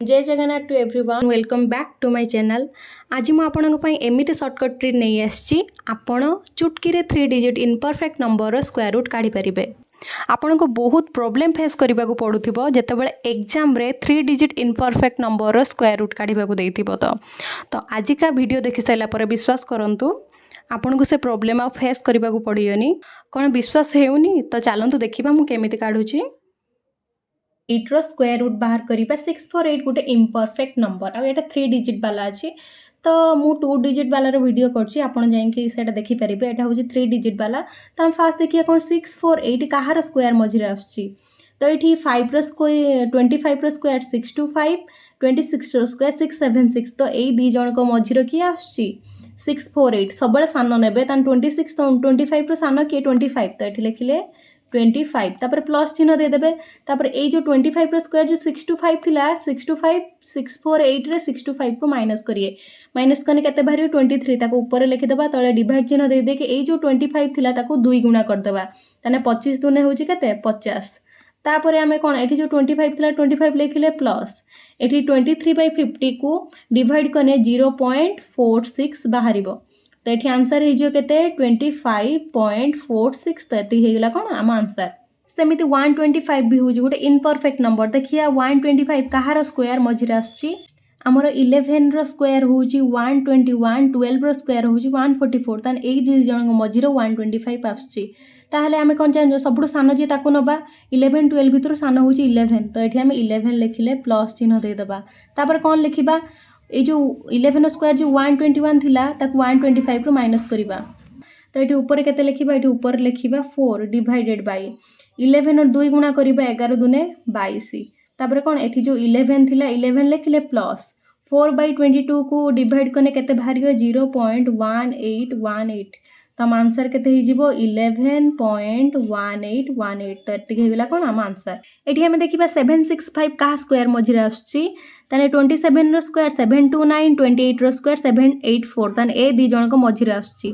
जय Jagannath to everyone welcome back to my channel. आज मुझे आपंपाई एमती सर्टकट ट्रिक नहीं आसी आपण चुटकी 3 digit imperfect number square root काढ़ी पारे। आपण को बहुत प्रॉब्लम फेस करने को पड़ुथिबो जेतेबेले एग्जाम रे 3 digit imperfect number square root काढ़ा देइथिबो। तो आजिका वीडियो देखि साइला पर विश्वास करंतु आपन को से प्रॉब्लम आ फेस करने को पड़ियोनी। कौन विश्वास हेउनी तो चलतु देखा मुझे केमिति काढ़ुची। 8 रो स्क्वायर रूट बाहर करिबा 648 गोटे इम्परफेक्ट नंबर आ एटा 3 डिजिट वाला अछि। तो मु 2 डिजिट वाला रो वीडियो करछि आपण जाई सेटा देखि परिबे। एटा होछि 3 डिजिट वाला। तो हम फास्ट देखिए कौन 648 कहार स्क्वायर मझिरे आछि। तो ये 5 रो स्क्वायर 25 रो स्क्वायर 625 26 रो स्क्वायर 676। तो यही दी जन को मझिरो किए आछि 648 सबले सान नेबे तान 26 तो 25 रो सान किए 25। तो ये लिखिले 25 तापर प्लस चिन्ह दे देबे। तापर ए जो 25 रो स्क्वायर जो 625 थिला 625 648 रे 625 को माइनस करिए। माइनस कने केते बाहरियो 23 ताको ऊपर लिखि देबा तळे डिवाइड चिन्ह दे दे के ए जो 25 थिला ताको 2 गुणा कर देबा। ताने 25 दुने होची केते 50। तापर आमे कोन एठी जो 25 थिला 25 लिखिले प्लस एठी 23/50 को डिवाइड कने 0.46 बाहरिबो। तो ये आंसर हो केते 25.46। तो ये होगा कौन आम आंसर। सेमिति 125 भी हूँ गोटे इनपरफेक्ट नंबर। देखिए 125 कहार स्क्वायर मझिरे आसुची आमर 11 रो स्क्वायर हूँ 121 12 रो स्क्वायर हूँ 144। तान एक जन मझिरे 125 आसुची। ताहले आमे कौन जान सबुठ सान जी ताकू नबा 11 12 भितर सान हूँ 11। तो ये आम 11 लिखिले प्लस चिन्ह देदेबा। तापर कौन लिखिबा ये जो 11 स्क्वायर जो 121 थिला ताकू 125 रो माइनस करिबा। तो ये ऊपर केते लिखिबा ये ऊपर लिखिबा 4 डिवाइडेड बाय 11 और 2 गुणा करिबा 11 दुने 22। तापर कोन एठी जो 11 थिला 11 लिखिले प्लस 4/22 को डिवाइड कने केते बाहरियो 0.1818। तो हम आंसर केते ही जीवो 11.1818। तो एटी हेगला कोन हम आंसर। एठी हम देखिबा 765 का स्क्वायर मझिरे आछी। ताने 27 रो स्क्वायर 729 28 रो स्क्वायर 784। ताने ए दी जन को मझिरे आछी।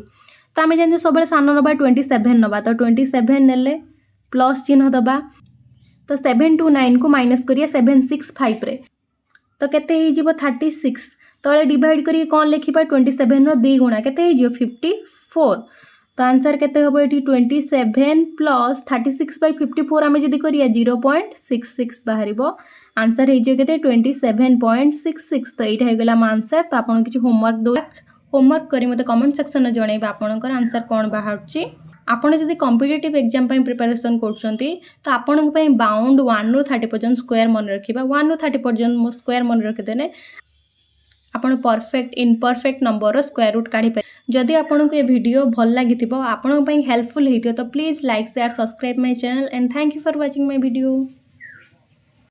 तो आमे जानि सबले सान नबा 27 नबा। तो 27 नेले प्लस चिन्ह दबा। तो 729 को माइनस करिया 765 रे। तो केते ही जीवो 36 तळे डिवाइड करी कोन लिखिबा 27 रो 2 गुणा केते ही जीवो 54। तो आंसर केते होबो एठी 27 प्लस 36/54 आमे जदी करिया 0.66 बाहरिबो। आंसर हे जे केते 27.66। तो एटा हे गेला हम आंसर। तो आपन किछ होमवर्क करी मते कमेंट सेक्शन में जणैबा आपनकर आंसर कोन बाहरची। आपण जदि कॉम्पिटिटिव एग्जाम पई प्रिपरेशन करछंती तो आपण पई बाउंड 1 रो 30 पर्यंत स्क्वायर मन रखिबा। 1 रो 30 पर्यंत स्क्वायर मन रखि देने आपण perfect imperfect number square root काढ़ी पारे। जदि आपन को ये वीडियो भल लागिथिबो आपण पई हेल्पफुल हेतियो तो please like share subscribe my channel and thank you for watching my video.